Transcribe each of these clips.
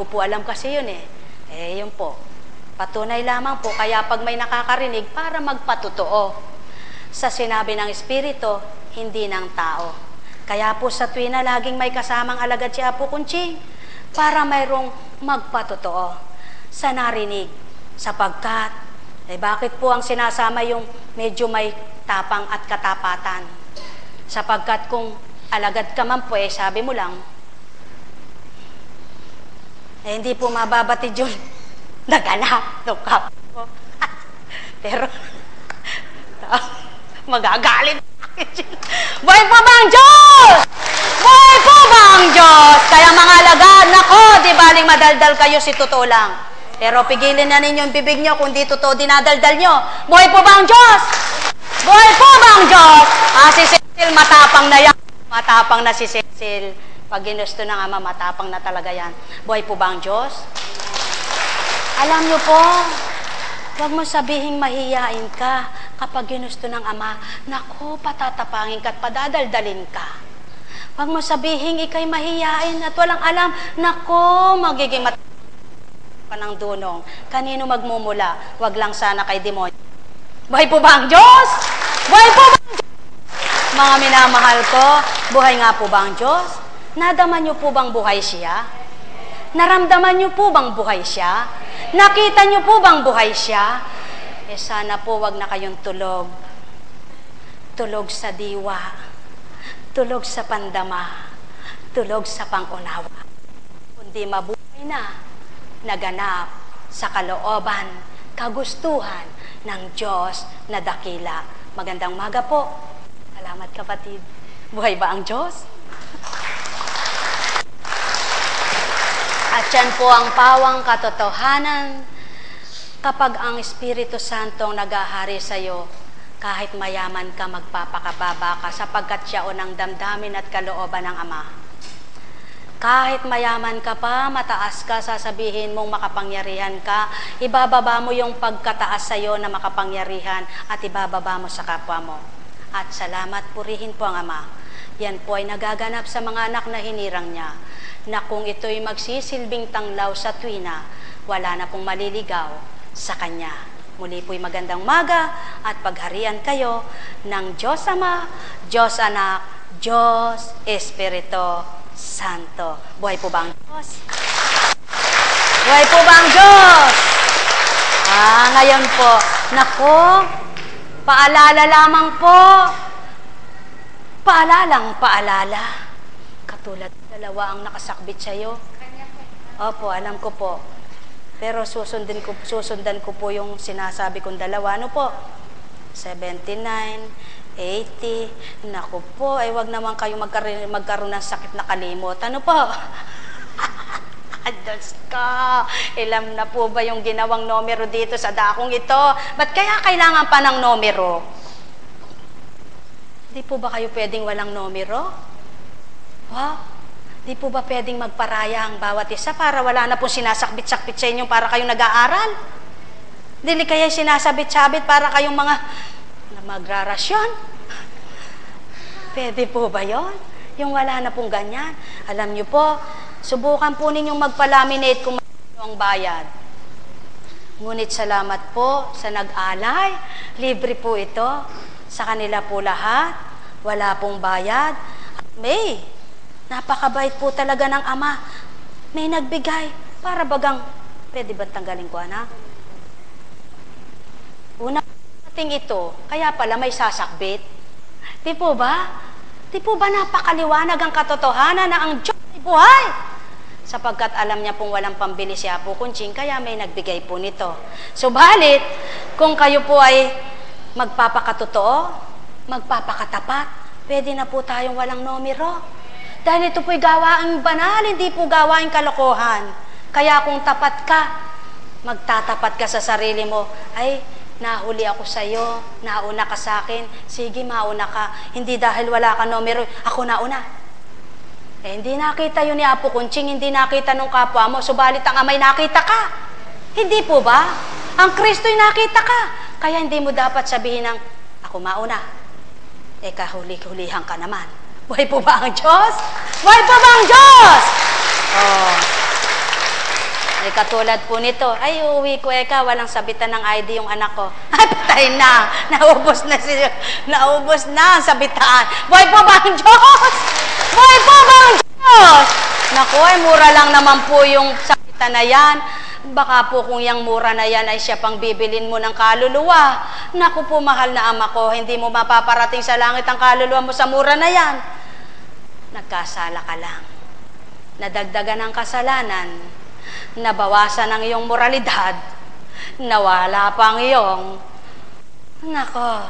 Ko po alam kasi yun eh. Yun po. Patunay lamang po, kaya pag may nakakarinig, para magpatotoo sa sinabi ng Espiritu, hindi ng tao. Kaya po sa tuwina, laging may kasamang alagad si Apo Kunching para mayroong magpatotoo sa narinig. Sapagkat, bakit po ang sinasama yung medyo may tapang at katapatan? Sapagkat kung alagad ka man po, sabi mo lang, hindi po mababatid yun. Naganap. Pero, magagalit. Buhay po ba ang Diyos? Buhay po ba ang Diyos? Kaya mga alagad, nako, di baling madaldal kayo si totoo lang. Pero pigilin na ninyo yung bibig nyo kung di totoo dinadaldal nyo. Buhay po ba ang Diyos? Buhay po ba ang Diyos? Si Cecil, matapang na yan. Matapang na si Cecil. Pag ginusto ng Ama, matapang na talaga yan. Buhay po ba ang Diyos? Alam nyo po, huwag mo sabihing mahiyain ka kapag ginusto ng Ama. Naku, patatapangin ka at padadaldalin ka. Huwag mo sabihing ikay mahiyain at walang alam. Naku, magiging pa ng dunong. Kanino magmumula? Huwag lang sana kay demonyo. Buhay po ba ang Diyos? Buhay po ba ang Diyos? Mga minamahal ko, buhay nga po ba ang Diyos? Nadaman niyo po bang buhay siya? Naramdaman niyo po bang buhay siya? Nakita niyo po bang buhay siya? Sana po wag na kayong tulog. Tulog sa diwa. Tulog sa pandama. Tulog sa pangunawa. Kundi mabuhay na, naganap sa kalooban, kagustuhan ng Diyos na dakila. Magandang umaga po. Salamat kapatid. Buhay ba ang Diyos? At yan po ang pawang katotohanan kapag ang Espiritu Santo nag-ahari sa iyo, kahit mayaman ka, magpapakababa ka sapagkat siya unang damdamin at kalooban ng Ama. Kahit mayaman ka pa, mataas ka, sasabihin mong makapangyarihan ka, ibababa mo yung pagkataas sa iyo na makapangyarihan at ibababa mo sa kapwa mo. At salamat, purihin po ang Ama. Yan po ay nagaganap sa mga anak na hinirang niya, na kung ito'y magsisilbing tanglaw sa tuwina, wala na pong maliligaw sa Kanya. Muli po'y magandang umaga at pagharian kayo ng Diyos Ama, Diyos Anak, Diyos Espiritu Santo. Buhay po ba ang Diyos? Buhay po ba ang Diyos? Ngayon po, naku, paalala lamang po. Paalalang paalala. Katulad dalawa ang nakasakbit sa iyo. Opo, alam ko po. Pero susundan ko po yung sinasabi kong dalawa. Ano po? 79, 80. Naku po, ay wag naman kayo magkaroon ng sakit na kalimot. Ano po? Diyos ka, ilam na po ba yung ginawang numero dito sa dakong ito? Ba't kaya kailangan pa ng numero? Di po ba kayo pwedeng walang numero? Di po ba pwedeng magparaya ang bawat isa para wala na pong sinasakbit-sakbit sa inyo para kayong nag-aaral? Dili kaya sinasabit-sabit para kayong mga magrarasyon? Pwede po ba yon? Yung wala na pong ganyan. Alam nyo po, subukan po ninyong magpalaminate kung magkano ang bayad. Ngunit salamat po sa nag-alay. Libre po ito. Sa kanila po lahat. Wala pong bayad. At may napakabait po talaga ng Ama. May nagbigay para bagang, pwede ba tanggalin ko, anak? Una nating ito, kaya pala may sasakbit. Di po ba? Di po ba napakaliwanag ang katotohanan na ang Diyos ay buhay? Sapagkat alam niya pong walang pambili si Apo Kunching, kaya may nagbigay po nito. Subalit, kung kayo po ay magpapakatotoo, magpapakatapat, pwede na po tayong walang numero. Dahil ito po'y gawaing banal, hindi po gawaing kalokohan. Kaya kung tapat ka, magtatapat ka sa sarili mo, ay, nahuli ako sa iyo, nauna ka sa akin, sige mauna ka. Hindi dahil wala ka numero, ako nauna. Hindi nakita yun ni Apo Kunching, hindi nakita nung kapwa mo, subalit ang Amay nakita ka. Hindi po ba? Ang Kristo'y nakita ka. Kaya hindi mo dapat sabihin ng, ako mauna. Kahuli-hulihan ka naman. Buhay po ba ang Diyos? Buhay po ba ang Diyos? Ay, katulad po nito, ay, uuwi ko, eka, walang sabitan ng ID yung anak ko. Ay, patay na. Naubos na ang sabitan. Buhay po ba ang Diyos? Buhay po ba ang Diyos? Naku, ay, mura lang naman po yung sabitan na yan. Baka po kung yung mura na yan ay siya pang bibilin mo ng kaluluwa. Naku po, mahal na ama ko, hindi mo mapaparating sa langit ang kaluluwa mo sa mura na yan. Nagkasala ka lang. Nadagdagan ng kasalanan. Nabawasan ang iyong moralidad. Nawala pa ang iyong... Nako,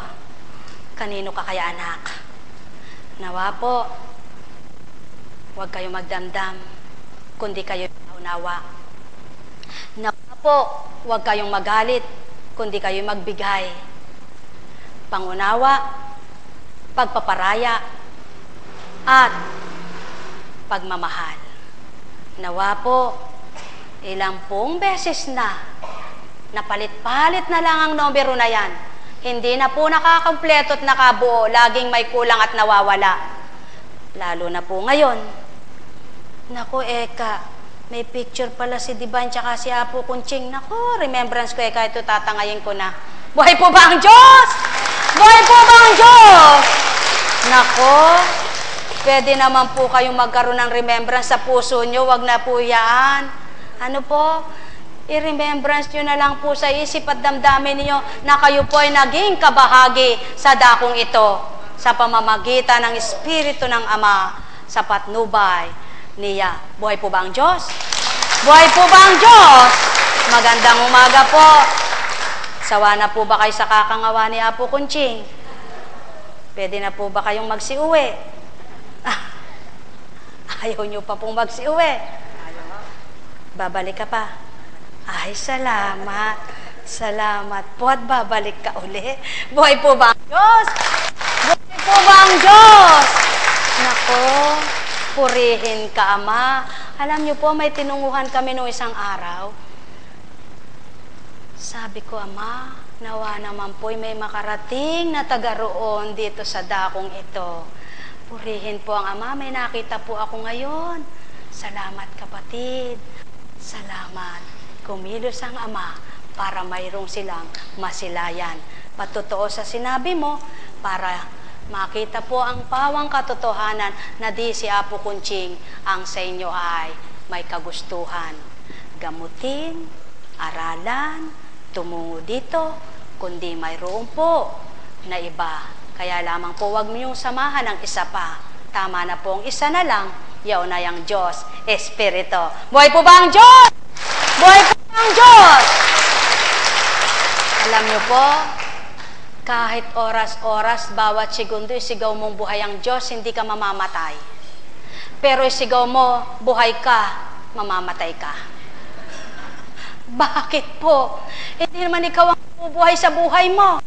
kanino ka kaya anak? Nawa po, huwag kayo magdamdam, kundi kayo unawa. Nawa po, huwag kayong magalit, kundi kayo magbigay. Pangunawa, pagpaparaya, at pagmamahal. Nawa po, ilang pong beses na, napalit-palit na lang ang numero na yan. Hindi na po nakakampleto at nakabuo, laging may kulang at nawawala. Lalo na po ngayon. Naku, eka, may picture pala si Divine tsaka si Apo Kunching. Naku, remembrance ko, eka, ito tatangayin ko na. Buhay po ba ang Diyos? Buhay po ba ang Diyos? Naku, pwede naman po kayong magkaroon ng remembrance sa puso nyo, wag na po yan. Ano po? I-remembrance nyo na lang po sa isip at damdamin niyo na kayo po ay naging kabahagi sa dakong ito sa pamamagitan ng Espiritu ng Ama sa patnubay niya. Buhay po ba ang Diyos? Buhay po ba ang Diyos? Magandang umaga po. Sawa na po ba kayo sa kakangawa ni Apo Kunching? Pwede na po ba kayong magsiuwi? Ayaw nyo pa pong magsiuwi. Babalik ka pa. Ay, salamat. Salamat po at babalik ka uli. Buhay po ba ang Diyos? Buhay po ba ang Diyos? Nako, purihin ka, Ama. Alam niyo po, may tinunguhan kami noong isang araw. Sabi ko, Ama, nawa naman po may makarating na taga roon dito sa dakong ito. Purihin po ang Ama, may nakita po ako ngayon. Salamat, kapatid. Salamat. Kumilos ang Ama para mayroong silang masilayan. Patotoo sa sinabi mo para makita po ang pawang katotohanan na di si Apo Kunching ang sa inyo ay may kagustuhan. Gamutin, aralan, tumungo dito, kundi mayroon po na iba. Kaya lamang po wag mo yung samahan ng isa pa. Tama na po ang isa na lang, yaw na yung Diyos, Espiritu. Buhay po ba ang Diyos? Buhay po ba ang Diyos? Alam niyo po, kahit oras-oras, bawat segundo, isigaw mong buhay ang Diyos, hindi ka mamamatay. Pero isigaw mo, buhay ka, mamamatay ka. Bakit po? Hindi naman ikaw ang bubuhay sa buhay mo.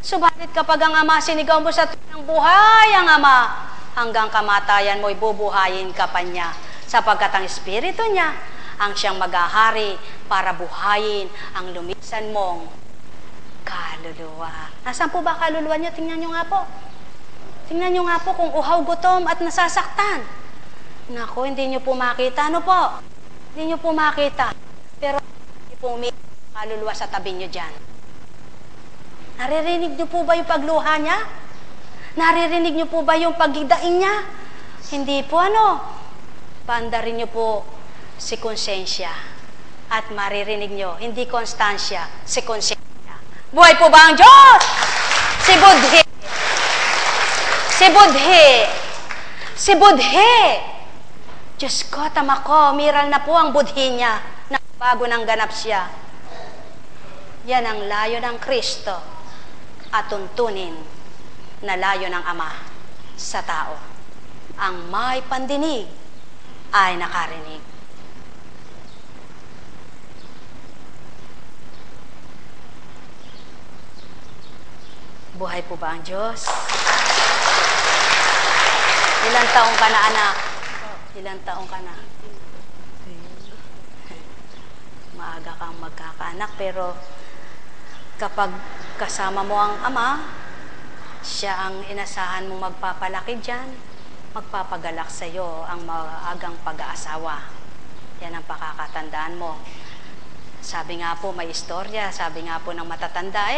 Subalit kapag ang Ama sinigaw mo sa tuwing buhay ang Ama, hanggang kamatayan mo, ibubuhayin ka pa niya. Sapagkat ang Espiritu niya, ang siyang maghahari para buhayin ang lumisan mong kaluluwa. Nasaan po ba kaluluwa niyo? Tingnan niyo nga po. Tingnan niyo nga po kung uhaw, gutom at nasasaktan. Naku, hindi niyo po makita. Ano po? Hindi niyo po makita. Pero hindi po kaluluwa sa tabi niyo dyan. Naririnig niyo po ba yung pagluha niya? Naririnig niyo po ba yung paghidaing niya? Hindi po ano. Paandarin niyo po si konsensya. At maririnig niyo, hindi konstansya, si konsensya. Buhay po ba ang Diyos? Si Budhi. Si Budhi. Si Budhi. Diyos ko, tama ko, miral na po ang Budhi niya na bago nang ganap siya. Yan ang layo ng Kristo at tuntunin na layo ng Ama sa tao. Ang may pandinig ay nakarinig. Buhay po ba ang Diyos? Ilang taong ka na, anak? Ilang taong ka na? Maaga kang magkakaanak, pero kapag kasama mo ang Ama, siya ang inasahan mo magpapalaki dyan, magpapagalak sa iyo ang maagang pag-aasawa. Yan ang pakakatandaan mo. Sabi nga po, may istorya, sabi nga po ng matatanda,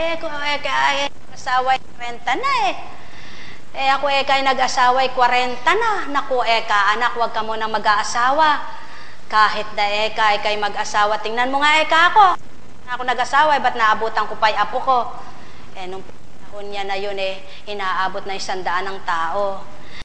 asawa 40 na ako kay nag-asawa 40 na. Naku anak, huwag ka munang mag-aasawa. Kahit na kay mag-asawa, tingnan mo nga ako. Ako nag-asawa, ba't naabutan ko pa yung apo ko? Nung panahon niya na yun, inaabot na 100 ng tao.